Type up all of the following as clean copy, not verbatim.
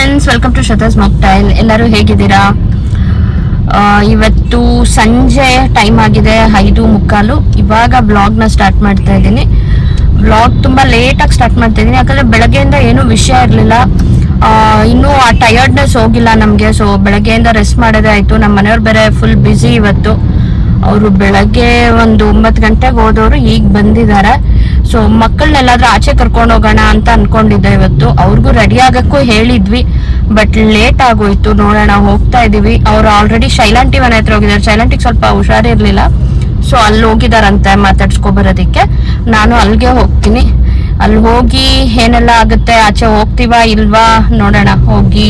Friends, welcome to Shraddha's mocktail. ಎಲ್ಲರೂ ಹೇಗಿದ್ದೀರಾ? ಇವತ್ತು ಸಂಜೆ ಟೈಮ್ ಆಗಿದೆ 5:15. ಇವಾಗ ಬ್ಲಾಗ್ನ ಸ್ಟಾರ್ಟ್ ಮಾಡ್ತಾ ಇದ್ದೀನಿ. ಬ್ಲಾಗ್ ತುಂಬಾ ಲೇಟಾಗಿ ಸ್ಟಾರ್ಟ್ ಮಾಡ್ತಾ ಇದ್ದೀನಿ, ಯಾಕಂದ್ರೆ ಬೆಳಗ್ಗೆಯಿಂದ ಏನೂ ವಿಷಯ ಇರಲಿಲ್ಲ. ಇನ್ನೂ ಆ ಟಯರ್ಡ್ನೆಸ್ ಹೋಗಿಲ್ಲ ನಮಗೆ. ಸೊ ಬೆಳಗ್ಗೆಯಿಂದ ರೆಸ್ಟ್ ಮಾಡೋದೇ ಆಯಿತು. ನಮ್ಮ ಮನೆಯವ್ರು ಬೇರೆ ಫುಲ್ ಬ್ಯುಸಿ ಇವತ್ತು. ಅವರು ಬೆಳಗ್ಗೆ ಒಂದು 9 ಗಂಟೆಗೆ ಹೋದವರು ಈಗ ಬಂದಿದ್ದಾರೆ. ಸೊ ಮಕ್ಕಳನ್ನೆಲ್ಲಾದ್ರೂ ಆಚೆ ಕರ್ಕೊಂಡು ಹೋಗೋಣ ಅಂತ ಅನ್ಕೊಂಡಿದ್ದೆ ಇವತ್ತು. ಅವ್ರಿಗೂ ರೆಡಿ ಆಗಕ್ಕೂ ಹೇಳಿದ್ವಿ, ಬಟ್ ಲೇಟ್ ಆಗೋಯ್ತು. ನೋಡೋಣ, ಹೋಗ್ತಾ ಇದೀವಿ. ಅವ್ರು ಆಲ್ರೆಡಿ ಶೈಲಾಂಟಿ ಮನೆ ಹತ್ರ ಹೋಗಿದ್ದಾರೆ. ಶೈಲಾಂಟಿಗೆ ಸ್ವಲ್ಪ ಹುಷಾರಿರ್ಲಿಲ್ಲ, ಸೊ ಅಲ್ಲಿ ಹೋಗಿದಾರಂತೆ ಮಾತಾಡ್ಸ್ಕೊಬರೋದಿಕ್ಕೆ. ನಾನು ಅಲ್ಲಿಗೆ ಹೋಗ್ತೀನಿ. ಅಲ್ಲಿ ಹೋಗಿ ಏನೆಲ್ಲ ಆಗುತ್ತೆ, ಆಚೆ ಹೋಗ್ತೀವಾ ಇಲ್ವಾ ನೋಡೋಣ, ಹೋಗಿ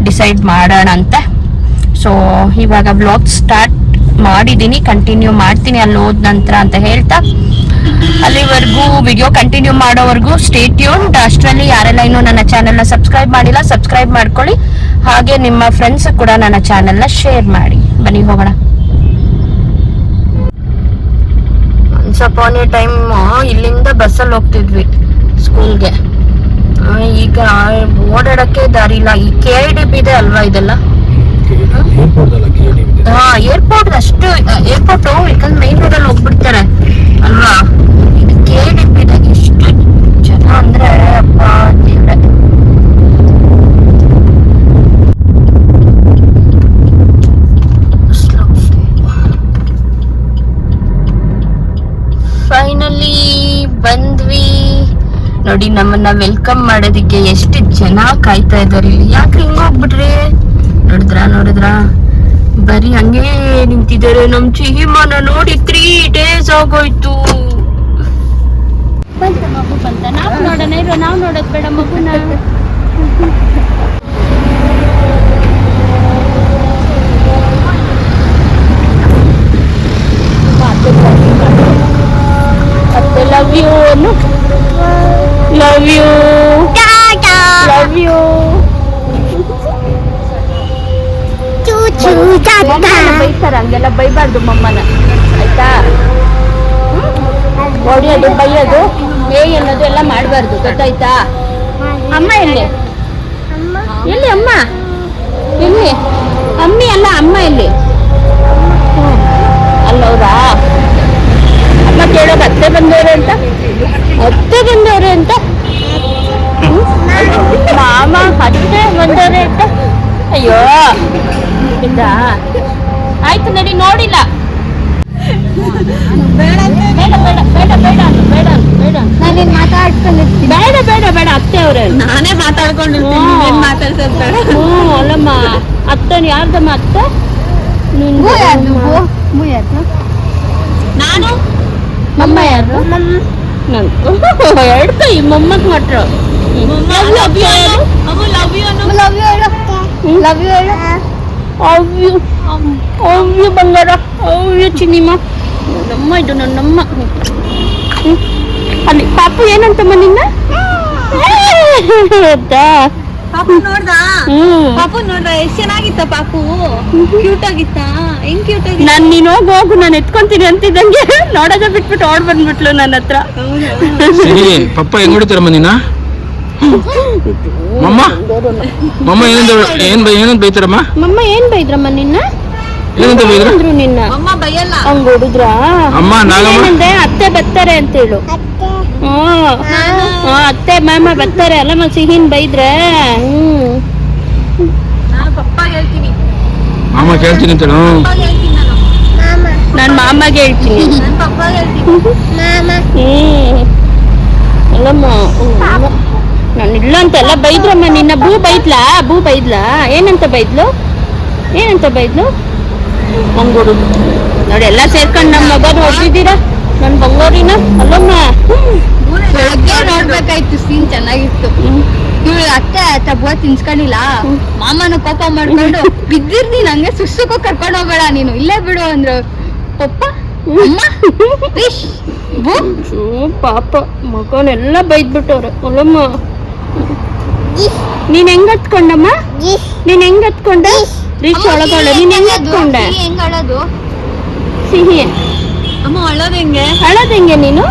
ಡಿಸೈಡ್ ಮಾಡೋಣ ಅಂತೆ. ಸೊ ಇವಾಗ ಬ್ಲಾಗ್ ಸ್ಟಾರ್ಟ್ ಮಾಡಿದ್ದೀನಿ, ಕಂಟಿನ್ಯೂ ಮಾಡ್ತೀನಿ ಅಲ್ಲಿ ಹೋದ ನಂತರ ಅಂತ ಹೇಳ್ತಾ, ಅಲ್ಲಿವರೆಗೂ ವಿಡಿಯೋ ಕಂಟಿನ್ಯೂ ಮಾಡೋವರೆಗೂ ಸ್ಟೇ ಟ್ಯೂನ್ಡ್. ಅಷ್ಟರಲ್ಲಿ ಯಾರೆಲ್ಲ ಇನ್ನೂ ನನ್ನ ಚಾನೆಲ್ನ ಸಬ್ಸ್ಕ್ರೈಬ್ ಮಾಡಿಲ್ಲ, ಸಬ್ಸ್ಕ್ರೈಬ್ ಮಾಡ್ಕೊಳ್ಳಿ. ಹಾಗೆ ನಿಮ್ಮ ಫ್ರೆಂಡ್ಸ್ ಕೂಡ ನನ್ನ ಚಾನೆಲ್ನ ಶೇರ್ ಮಾಡಿ. ಬನ್ನಿ ಹೋಗೋಣ. ಒನ್ಸ್ ಟೈಮ್ ಇಲ್ಲಿಂದ ಬಸ್ಸಲ್ಲಿ ಹೋಗ್ತಿದ್ವಿ ಸ್ಕೂಲ್ಗೆ. ಈಗ ಓಡಾಡಕ್ಕೆ ದಾರಿ ಇಲ್ಲ. ಈ KIDP ಇದೆ ಅಲ್ವಾ ಇದೆಲ್ಲ? ಏರ್ಪೋರ್ಟ್ ಅಷ್ಟು ಏರ್ಪೋರ್ಟ್ ಯಾಕಂದ್ರೆ ಮೈನ್ ರೋಡ್ ಅಲ್ಲಿ ಹೋಗ್ಬಿಡ್ತಾರೆ ಅಲ್ವಾ. ಇದು KIDP ಇದೆ. ಎಷ್ಟು ಜನ ಅಂದ್ರೆ ಅಪ್ಪ ದೇವ್ರೆ. ಫೈನಲಿ ಬಂದ್ವಿ ನೋಡಿ. ನಮ್ಮನ್ನ ವೆಲ್ಕಮ್ ಮಾಡೋದಿಕ್ಕೆ ಎಷ್ಟು ಜನ ಕಾಯ್ತಾ ಇದಾರೆ ಇಲ್ಲಿ. ಯಾಕ್ರಿ ಹಿಂಗ ಹೋಗ್ಬಿಟ್ರಿ? ನೋಡಿದ್ರ ಬರೀ ಹಂಗೆ ನಿಂತಿದ್ದಾರೆ. ನಮ್ ಸಿಹಿಮಾನ ನೋಡಿ 3 days ಆಗೋಯ್ತು. ಬಂತ ಮಗು ಬಂತ. ನಾವು ನೋಡೋಣ ಇರೋ, ನಾವು ನೋಡೋದ್ ಬೇಡ ಮಗುನ. Love you love you love you. ಬೈತಾರ, ಹಂಗೆಲ್ಲ ಬೈಬಾರ್ದು ಮಮ್ಮನ, ಆಯ್ತಾ? ಹೊಡಿಯೋದು ಬೈಯೋದು ಅನ್ನೋದು ಎಲ್ಲ ಮಾಡಬಾರ್ದು, ಗೊತ್ತಾಯ್ತಾ? ಅಮ್ಮ ಎಲ್ಲಿ ಎಲ್ಲಿ ಅಮ್ಮ ಎಲ್ಲಿ? ಅಮ್ಮಿ ಅಲ್ಲ, ಅಮ್ಮ ಎಲ್ಲಿ? ಅಲ್ಲವ್ರಾ? ಅಮ್ಮ ಕೇಳೋದು ಅತ್ತೆ ಬಂದವ್ರೆ ಅಂತ, ಅತ್ತೆ ಬಂದವ್ರೆ ಅಂತ, ಮಾಮ ಅತ್ತೆ ಬಂದವ್ರೆ ಅಂತ. ಅಯ್ಯೋ ಆಯ್ತು ನಡಿ. ನೋಡಿಲ್ಲ, ಬೇಡ ಬೇಡ ಬೇಡ ಬೇಡ ಬೇಡ ಬೇಡ ನಾನೇನ್ ಮಾತಾಡ್ಕೊಂಡಿರ್ತೀನಿ. ಬೇಡ ಬೇಡ ಬೇಡ, ಅತ್ತೆ ಅವ್ರೆ. ನಾನೇ ಮಾತಾಡ್ಕೊಂಡಿರ್ತೀನಿ, ಮಾತಾಡ್ಸೋದ್ ಬೇಡ. ಅಲ್ಲಮ್ಮ, ಅತ್ತೆ ಯಾರ್ದಮ್ಮ? ಅತ್ತೆ ನಾನು. ಮಮ್ಮ ಯಾರು? ಎರಡು ಕೈ ಮೊಮ್ಮಕ್ ಮಾತ್ರ. ಅವ್ಯು ಬಂಗಾರ, ಅವ್ಯು ಚಿನ್ನಿಮ್ಮ. ನಮ್ಮ ಇದು ನನ್ನಮ್ಮ. ಅಲ್ಲಿ ಪಾಪು ಏನಂತಮ್ಮ ನಿನ್ನ? ಪಾಪು ನೋಡ್ದ? ಪಾಪು ನೋಡ್ದ? ಎಷ್ಟ್ ಚೆನ್ನಾಗಿತ್ತ ಪಾಪು? ಕ್ಯೂಟ್ ಆಗಿತ್ತ? ಹೆಂಗ್ ಕ್ಯೂಟ್ ಆಗಿತ್ತ? ನಾನ್ ನೀನ್ ಹೋಗು ನಾನು ಎತ್ಕೊಂತೀನಿ ಅಂತಿದ್ದಂಗೆ ನೋಡೋದ ಬಿಟ್ಬಿಟ್ಟು ಓಡ್ ಬಂದ್ಬಿಟ್ಲು ನನ್ನ ಹತ್ರ. ಪಪ್ಪ ಹೆಂಗ್ ಹೊಡಿತಾರಮ್ಮ ನೀನ? ಮಮ್ಮ ಮಮ್ಮ ಏನಂತ ಬೈತಾರಮ್ಮ? ಮಮ್ಮ ಏನ್ ಬೈದ್ರಮ್ಮ ನಿನ್ನ? ಏನಂತ ಬೈದ್ರು ನಿನ್ನ? ಅಮ್ಮ ಬೈಯಲ್ಲ, ಹಂಗ ಹೊಡಿದ್ರ? ಅಮ್ಮ ನಾಗಮ್ಮ ಅತ್ತೆ ಬರ್ತಾರೆ ಅಂತ ಹೇಳು. ಅತ್ತೆ ಮಾಮ ಬರ್ತಾರೆ ಅಲ್ಲಮ್ಮ. ಸಿಹಿನ್ ಬೈದ್ರೆ ಪಪ್ಪ ಹೇಳ್ತೀನಿ, ಮಾಮ ಕೇಳ್ತೀನಿ ಅಂತ ಹೇಳು. ನಾನ್ ಮಾಮಗೆ ಹೇಳ್ತೀನಿ, ಅಲ್ಲಮ್ಮ. ನಾನು ಇಲ್ಲ ಅಂತ ಎಲ್ಲ ಬೈದ್ರಮ್ಮ ನಿನ್ನ. ಭೂ ಬೈದ್ಲಾ? ಏನಂತ ಬೈದ್ಲು? ಹಂಗೋಡುದು ನೋಡಿ. ಎಲ್ಲ ಸೇರ್ಕೊಂಡು ನಮ್ಮ ಮಗನ ಹೊಡ್ದಿದ್ದೀರಾ ನನ್ ಬಂಗಾರಿನ. ಅಲ್ಲಮ್ಮ, ಬೆಳಗ್ಗೆ ನೋಡ್ಬೇಕಾಯ್ತು, ಸೀನ್ ಚೆನ್ನಾಗಿತ್ತು. ಇವಳು ಅತ್ತೆ ತಬ್ಬ ತಿನ್ಸ್ಕೊಂಡಿಲ್ಲ, ಮಾಮನ ಕೋಪ ಮಾಡ್ಕೊಂಡು ಬಿದ್ದಿರ್ನಿ, ನಂಗೆ ಸುಸ್ಸುಕೋ ಕರ್ಕೊಂಡು ಹೋಗ್ಬೇಡ ನೀನು, ಇಲ್ಲೇ ಬಿಡು ಅಂದ್ರು ಪಪ್ಪ. ಪಾಪ ಮಗನೆಲ್ಲ ಬೈದ್ಬಿಟ್ಟವ್ರೆ. ಅಲ್ಲಮ್ಮ, ನೀನ್ ಹೆಂಗ್ ಹತ್ಕೊಂಡಮ್ಮ? ನೀನ್ ಹೆಂಗ್ ಹತ್ಕೊಂಡೆ? ರಿಚ್ ಒಳಗಡೆ ನೀನ್ ಹೆಂಗ್ ಹತ್ಕೊಂಡೆ? ಹೆಂಗ್ ಅಳೋದು? ಸಿಹಿ ಅಮ್ಮ ಅಳೋದ್ ಹೆಂಗೆ ನೀನು?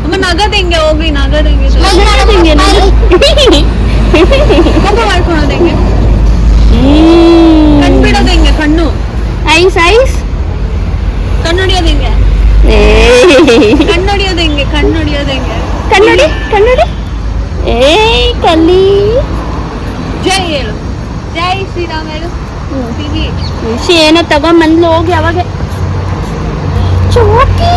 ಅಮ್ಮ ನಗದ್ ಹೆಂಗೆ? ಹೋಗ್ರಿ ನಗದ್ ಹೆಂಗೆ? ಕೋಪ ಮಾಡ್ಕೊಳೋದು ಹೆಂಗೆ? ಕಣ್ಣು ಬಿಡೋದು ಹೆಂಗೆ? ಕಣ್ಣು ಐಸ್ ಐಸ್ ಕಣ್ಣು ಹೊಡಿಯೋದು ಹೆಂಗೆ? ಕಣ್ಣು ಹೊಡಿಯೋದು ಹೆಂಗೆ? ಕಣ್ಣು ಹೊಡಿಯೋದು ಹೆಂಗೆ? ಕನ್ನಡಿ ಕನ್ನಡಿ ಕಲ್ಲಿ ಜೈ ಹೇಳು. ಜೈ ಶ್ರೀರಾಮ್ ಹೇಳು. ಋಷಿ ಏನೋ ತಗೊಂಬಂದ್ಲು ಹೋಗಿ ಅವಾಗ ಚೋಕಿ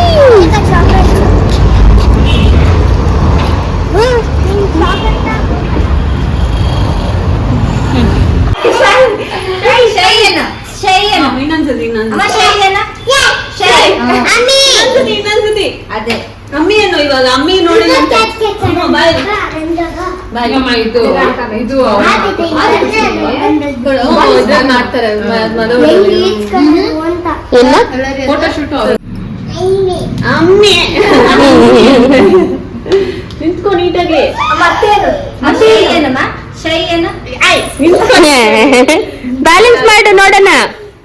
ಅದೇ ಅಮ್ಮಿ ಏನು ಇವಾಗ ಅಮ್ಮಿ ನೋಡಿ ಮಾಡ್ತಾರೆ ಫೋಟೋಶೂಟ್ ಅಮ್ಮಿ ನಿಂತ್ಕೊ ನೀಟಾಗಿ ಬ್ಯಾಲೆನ್ಸ್ ಮಾಡು ನೋಡೋಣ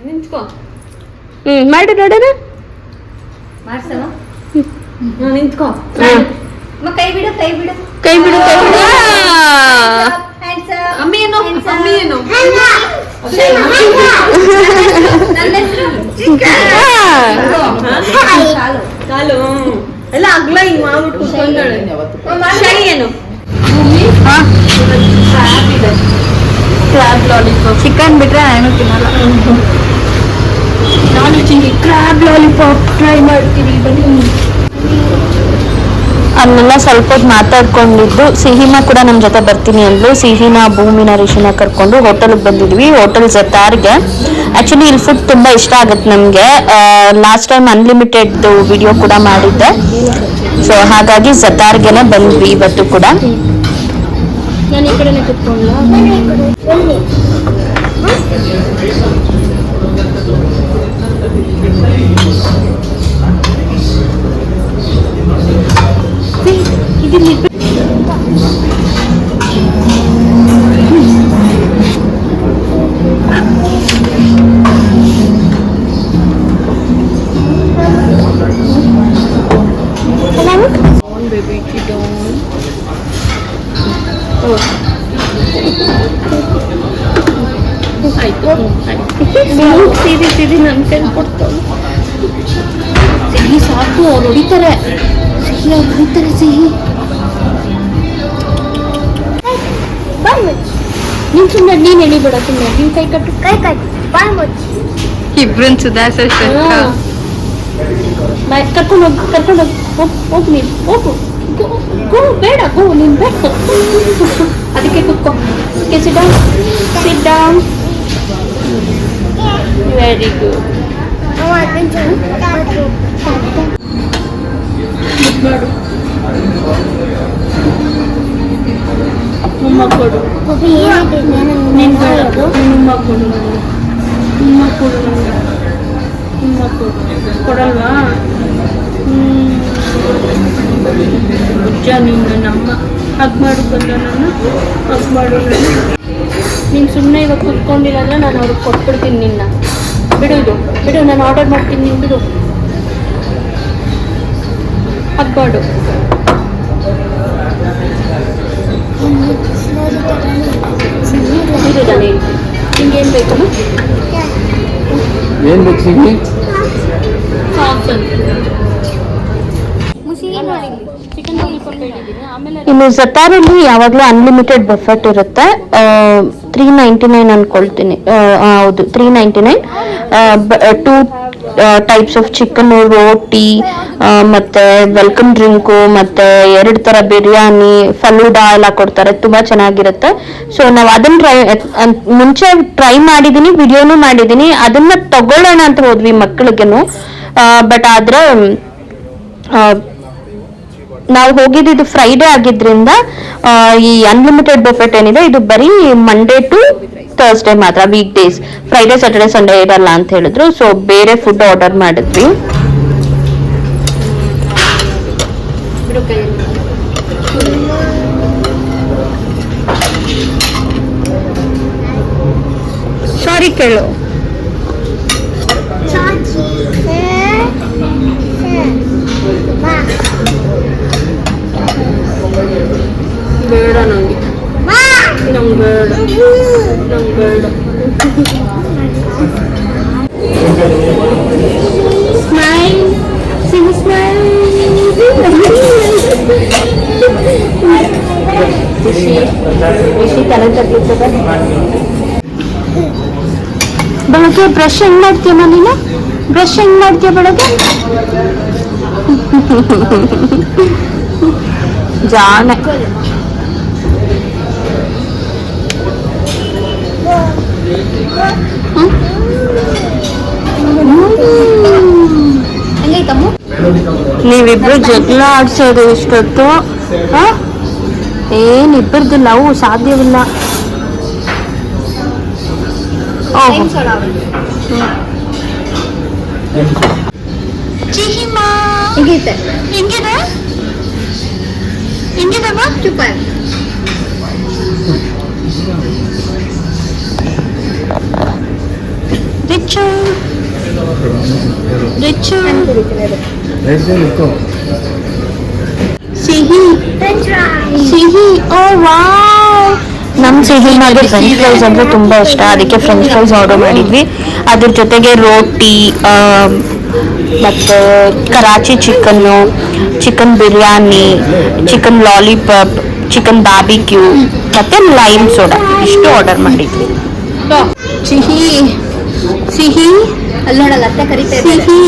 ನಿಂತ್ಕೊ ಮಾಡು ನೋಡೋಣ ನಿಂತ್ಕೊ ಕೈ ಬಿಡು ಕೈ ಬಿಡು ಕೈ ಬಿಡು ಕೈ ಬಿಡು ಅಮ್ಮಿ ಏನು ಅಮ್ಮಿ ಏನು ಕಾಲು ಎಲ್ಲ ಅಗ್ಲ ಹಿಂಗ್ ಮಾಡ್ಬಿಟ್ಟು ಕುತ್ಕೊಂಡಾಳೆ. ಶೈ ಏನು? ಕ್ರಾಬ್ ಲಾಲಿಪಾಪ್ ಚಿಕನ್ ಬಿಟ್ರೆ ಏನು ತಿನ್ನಲ್ಲ. ನಾನು ಕ್ರಾಬ್ ಲಾಲಿಪಾಪ್ ಟ್ರೈ ಮಾಡ್ತೀನಿ ಬನ್ನಿ. ಅಲ್ಲೆಲ್ಲ ಸ್ವಲ್ಪ ಹೊತ್ತು ಮಾತಾಡ್ಕೊಂಡಿದ್ದು ಸಿಹಿಮಾ ಕೂಡ ನಮ್ಮ ಜೊತೆ ಬರ್ತೀನಿ ಅಂದ್ಲು. ಸಿಹಿನ ಭೂಮಿನ ರಿಷಿನ ಕರ್ಕೊಂಡು ಹೋಟೆಲ್ಗೆ ಬಂದಿದ್ವಿ, ಹೋಟೆಲ್ ಜತಾರ್ಗೆ. ಆ್ಯಕ್ಚುಲಿ ಇಲ್ಲಿ ಫುಡ್ ತುಂಬ ಇಷ್ಟ ಆಗುತ್ತೆ ನಮಗೆ. ಲಾಸ್ಟ್ ಟೈಮ್ ಅನ್ಲಿಮಿಟೆಡ್ ವಿಡಿಯೋ ಕೂಡ ಮಾಡಿದ್ದೆ, ಸೊ ಹಾಗಾಗಿ ಜತಾರ್ಗೆನೆ ಬಂದ್ವಿ ಇವತ್ತು ಕೂಡ. ನಾನು ಈ ಕಡೆನೇ ಕುತ್ಕೊಂಡ್ಲ. ಸಿಹಿ ನನ್ನ ಕೈ ಕೊಡ್ತಾಳೆ. ಸಿಹಿ ಸಾಕು, ಅವ್ರು ಹೊಡಿತಾರೆ. ಸಿಹಿ ಅವ್ರು ಹೊಡಿತಾರೆ. ಸಿಹಿ ನೀನ್ ಸುಮ್ಮನೆ ನೀನ್ ಎಳಿಬೇಡ, ಸುಮ್ಮನೆ ನಿನ್ ಕೈ ಕಟ್ಟು. ಕೈ ಕಟ್ಟು ಇಬ್ರನ್ ಸುಧಾರಿಸ ಕರ್ಕೊಂಡು ಹೋಗಿ ಕರ್ಕೊಂಡು ಹೋಗಿ ಹೋಗು ನೀನು ಹೋಗು. ಗೋ ಬೇಡ, ಗೋ ನೀನು ಬೇಡ. ಅದಕ್ಕೆ ಕುತ್ಕೋ. Sit down, sit down. Very good. ಮಾಡು ಉಮ್ಮ ಕೊಡು. ನೀನು ಬೇಡ, ಉಮ್ಮ ಕೊಡು ನನಗೆ. ಉಮ್ಮ ಕೊಡು ನನಗೆ. ಉಮ್ಮ ಕೊಡು. ಕೊಡಲ್ವಾ? ನಿಜ ನೀನು ನಮ್ಮ ಹಗ್ ಮಾಡು ಬಂದ ನಾನು ಹಗ್ ಮಾಡು. ನೀನು ಸುಮ್ಮನೆ ಇವಾಗ ಕುತ್ಕೊಂಡಿಲ್ಲ, ನಾನು ಅವ್ರಿಗೆ ಕೊಟ್ಬಿಡ್ತೀನಿ ನಿನ್ನ. ಬಿಡು ಇದು ಬಿಡು, ನಾನು ಆರ್ಡರ್ ಮಾಡ್ತೀನಿ, ನೀನು ಬಿಡು. ಹಗ್ಬಾಡು. ಇದು ನಾನು ನಿಂಗೆ ಏನು ಬೇಕಮ್ಮ? ಏನು ಬೇಕು ಸಿಹಿ? ಇನ್ನು ಜತಾರಲ್ಲಿ ಯಾವಾಗಲೂ ಅನ್ಲಿಮಿಟೆಡ್ ಬಫೆಟ್ ಇರುತ್ತೆ. 399 ಅನ್ಕೊಳ್ತೀನಿ. ಹೌದು, 399. 2 ಟೈಪ್ಸ್ ಆಫ್ ಚಿಕನ್, ರೋಟಿ, ಮತ್ತೆ ವೆಲ್ಕಮ್ ಡ್ರಿಂಕು, ಮತ್ತೆ 2 ಥರ ಬಿರಿಯಾನಿ, ಫಲೂಡಾ ಎಲ್ಲ ಕೊಡ್ತಾರೆ. ತುಂಬ ಚೆನ್ನಾಗಿರುತ್ತೆ. ಸೊ ನಾವು ಅದನ್ನ ಮುಂಚೆ ಟ್ರೈ ಮಾಡಿದ್ದೀನಿ, ವಿಡಿಯೋನು ಮಾಡಿದ್ದೀನಿ. ಅದನ್ನ ತಗೊಳ್ಳೋಣ ಅಂತ ಹೋದ್ವಿ ಮಕ್ಕಳಿಗೆನು. ಬಟ್ ಆದ್ರೆ ನಾವು ಹೋಗಿದ್ದು ಫ್ರೈಡೇ ಆಗಿದ್ರಿಂದ ಈ ಅನ್ಲಿಮಿಟೆಡ್ ಬಫೆಟ್ ಏನಿದೆ ಇದು ಬರೀ ಮಂಡೇ ಟು ಥರ್ಸ್ಡೇ ಮಾತ್ರ, week days. Friday Saturday Sunday ಇರಲ್ಲ ಅಂತ ಹೇಳಿದ್ರು. ಸೊ ಬೇರೆ ಫುಡ್ ಆರ್ಡರ್ ಮಾಡಿದ್ವಿ. ಸಾರಿ ಕೇಳು. ಬೇಡ ನಂಗೆ. ನಂಗೆ ಬೇಡ ನಂಗೆ ಬೇಡ. ಸ್ಮೈಲ್ ಸ್ಮೈಲ್ ತಲೆ ತಗ್ಲಿರ್ತದ. ಬೆಳಗ್ಗೆ ಬ್ರಷ್ ಹೆಂಗ್ ಮಾಡ್ತೀಯ ನೀನು? ಬ್ರಷ್ ಹೆಂಗ್ ಮಾಡ್ತೀಯ ಬೆಳಗ್ಗೆ? ಜಾನೆ. ನೀವಿಬ್ರು ಜಗಳ ಆಡ್ಸೋದು ಇಷ್ಟೊತ್ತು. ಏನಿಬ್ಬರದು ಲವ್ ಸಾಧ್ಯವಿಲ್ಲ. ಹೇಗಿದೆ ಹೆಂಗಿದೆ ಹೆಂಗಿದಮ್ಮ? ಸೂಪರ್. ರಿಚು ರಿಚು ಸಿಹಿ ಸಿಹಿ. ಓ ವಾವ್. ನಮ್ ಸಿಹಿಮಾಗೆ ಫ್ರೆಂಚ್ ಫ್ರೈಸ್ ಅಂದ್ರೆ ತುಂಬಾ ಇಷ್ಟ, ಅದಕ್ಕೆ ಫ್ರೆಂಚ್ ಫ್ರೈಸ್ ಆರ್ಡರ್ ಮಾಡಿದ್ವಿ. ಅದ್ರ ಜೊತೆಗೆ ರೋಟಿ, ಮತ್ತೆ Karachi chicken, chicken biryani, chicken lollipop, chicken barbecue ಮತ್ತೆ ಲೈಮ್ ಸೋಡಾ ಇಷ್ಟು ಆರ್ಡರ್ ಮಾಡಿದ್ವಿ. ಸಿಹಿ ಸಿಹಿ ಅಲ್ಲಿ ನೋಡಲ್ಲ ಅತ್ತೆ ಕರಿತಾ ಇದ್ದಾರೆ. ಸಿಹಿ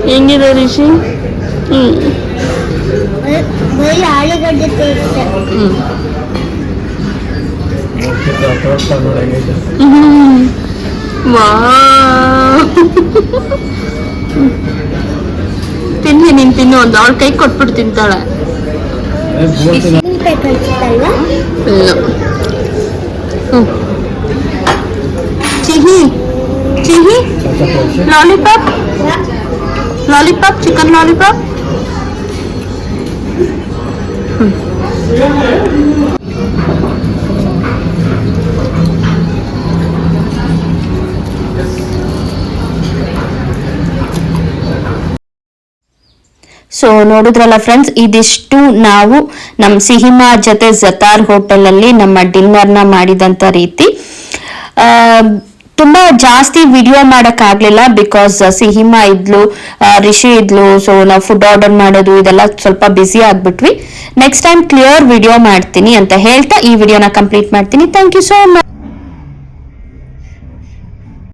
ಹೆಂಗಿದೆ ರಿಷಿ? ಆಲೂಗಡ್ಡೆ ಟೇಸ್ಟ್. ತಿನ್ನಿ, ನೀನ್ ತಿನ್ನು. ಒಂದು ಅವಳ ಕೈ ಕೊಟ್ಬಿಟ್ಟು ತಿಂತಾಳೆ. ಇಲ್ಲ. ಚಿಹಿ ಚಿಹಿ lollipop lollipop chicken lollipop. So ನೋಡಿದ್ರಲ್ಲ ಫ್ರೆಂಡ್ಸ್, ಇದಿಷ್ಟು ನಾವು ನಮ್ಮ ಸಿಹಿಮಾ ಜೊತೆ ಜತಾರ್ ಹೋಟೆಲ್ ಅಲ್ಲಿ ನಮ್ಮ ಡಿನ್ನರ್ನ ಮಾಡಿದಂತ ರೀತಿ. ತುಂಬಾ ಜಾಸ್ತಿ ವಿಡಿಯೋ ಮಾಡಕ್ ಆಗ್ಲಿಲ್ಲ, ಬಿಕಾಸ್ ಸಿಹಿಮಾ ಇದ್ಲು, ರಿಷಿ ಇದ್ಲು. ಸೊ ನಾವು ಫುಡ್ ಆರ್ಡರ್ ಮಾಡೋದು ಇದೆಲ್ಲ ಸ್ವಲ್ಪ ಬ್ಯುಸಿ ಆಗ್ಬಿಟ್ವಿ. ನೆಕ್ಸ್ಟ್ ಟೈಮ್ ಕ್ಲಿಯರ್ ವಿಡಿಯೋ ಮಾಡ್ತೀನಿ ಅಂತ ಹೇಳ್ತಾ ಈ ವಿಡಿಯೋನ ಕಂಪ್ಲೀಟ್ ಮಾಡ್ತೀನಿ. Thank you so much.